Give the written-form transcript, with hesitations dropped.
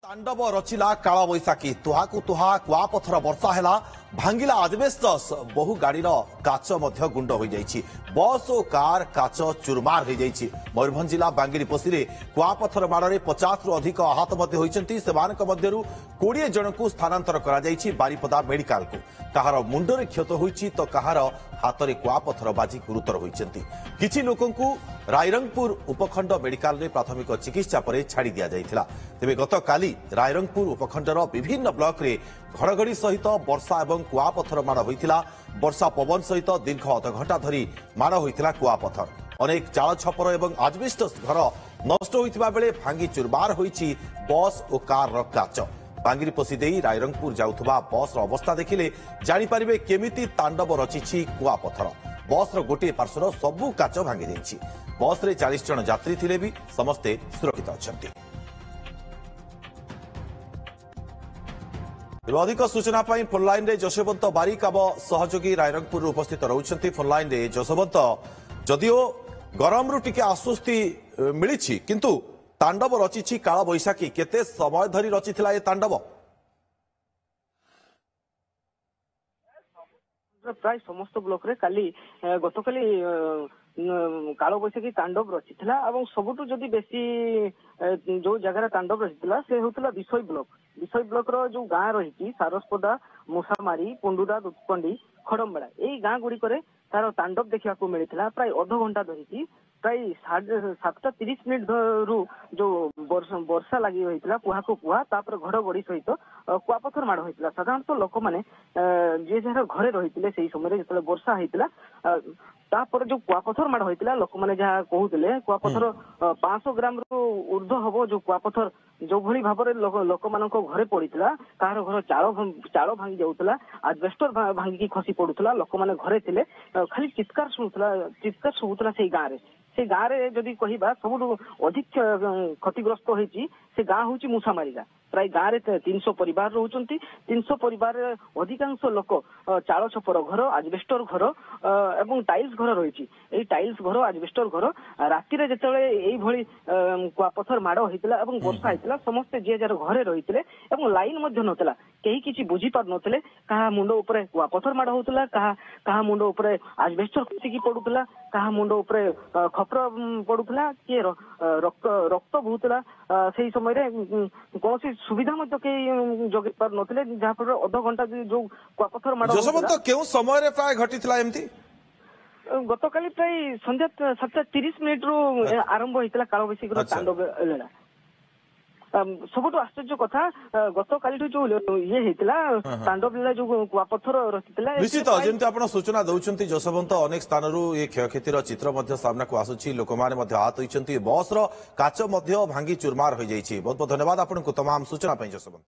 तांडव रचिला काल बैशाखी तुहाकु तुहा कुआपथर वर्षा है भांगिला आजबेस्टस बहु गाड़ीर काच गुंड हो जाइछि बस और कार काच चुरमार हो जाइछि मयूरभंज जिला बांगिरीपोषी रे कुआपथर माड़े 50 रु अधिक आहत होइछन्ति सेमानक मध्यरु 20 जन को स्थानांतर करा जाइछि बारिपदा मेडिकल को कहार मुंडरे क्षत होइछि तो कहार हाथ में कुआपथर बाजी गुरुतर होइछन्ति किछि लोकंकु रायरंगपुर उपखंड मेडिकल रे प्राथमिक चिकित्सा पर छाड़ी दिया जाइथिला तेबे गतकाली रायरंगपुर उपखंडर विभिन्न ब्लॉक रे घड़घड़ी सहित वर्षा एवं कुआपथर माड़ होइथिला वर्षा पवन सहित दीर्घ अध घंटा धरी माड़ होइथिला कुआपथर अनेक चाल छपर एवं आजबेस्टस घर नष्ट होइथिबा बेले भांगी चुरमार होइछि बस और कार रो काच बांगिरीपोषी देई रायरंगपुर जाउथबा बस रो अवस्था देखिले जानि परिबे केमिति तांडव रचिछि कुआपथर बस रो गोटे पार्श्वर सबु काच भांगी जाइछि बस रे 40 जन यात्री थिले भी समस्ते सुरक्षित अछंती अधिक सूचना फोन लाइन रे जशवंत बारिक आम सहयोगी रायरंगपुर उपस्थित रहउछंती फोन लाइन रे जशवंत जदिओ गरम रु टिके आश्वस्ति मिली किंतु तांडव रचिछि काल बैशाखी केते समय धरी रचिथिला ए तांडव प्राय समस्त ब्लॉक रे काली गतकाली काल बैशाखी तांडव रचिथिला एवं सबुठु जदि बेसी जो जगह तांडव रचिथिला से होतला विषय ब्लॉक रो जो गाँ रही सारसपदा मुसामारी पुंडुदा दुपंडी खड़मबेड़ा यही गाँ गुड़ी तार तांडव देखा मिलता प्राय अध घंटा धरिकी प्राय 7:30 रु जो वर्षा लगी होता कुहा को कुहा तापर घड़घड़ी सहित कुआपथर माड़ होता साधारणतः लोक मैंने जी जार घरे रही से समय जो वर्षा होता तापर जो कुआपथर माड़ होता लोक मैंने जहाँ कहते कुआपथर 500 ग्राम रु ऊर्ध हम जो कुआपथर जो भली भाव लोक मान घरे पड़ा कहार घर चाल भांगी जाऊला आजबेस्टर भांगिकी खसी पड़ूला लोक मैंने घरे थे खाली चित्कार शुभुला से गाँव रे जदि कहवा सब अधिक क्षतिग्रस्त होती से गाँ हूँ मुसामारी गाँ प्राय गाँव रे 300 परिवार रोचंती 300 परिवार अधिकांश लोक चाल छपर घर आजबेस्टर घर एवं टाइल्स घर रही टाइल्स घर आजबेस्टर घर राति रे जतले एई भली कुआपथर माड़ होइतला एवं वर्षा होइतला समस्त जे जार घरे रहितले एवं लाइन मध्ये नतला केही किछि बुझी पार नतले कहा मुंड ऊपर कुआपथर माड़ होतला कहा मुंड ऊपर आजबेस्टर खसिकी पडुतला कहा मुंड ऊपर खपर पडुतला के रक्त बहुतला सेही समय रे कोनसी सुविधा जगे पार नथिले जहाँ पर अध घंटा जो कुआपथर माड़ जशवंत केउ समय रे प्राय घटितला एमती गतकाली प्राय संध्या 7:30 रु आरंभ होता काल बैशाखी तांडव लीला सबुठ आश्चर्य कथा गतकाली जो ये होता तांडव लीला जो कुआपथर रचिता निश्चित जमी आप सूचना दौरान जशवंत अनेक स्थान ये क्षयक्षतिर चित्र सामना को आसूची लोक मैंने आहत होती बस काच भांगी चुरमार हो बहुत बहुत धन्यवाद आपको तमाम सूचना जशवंत।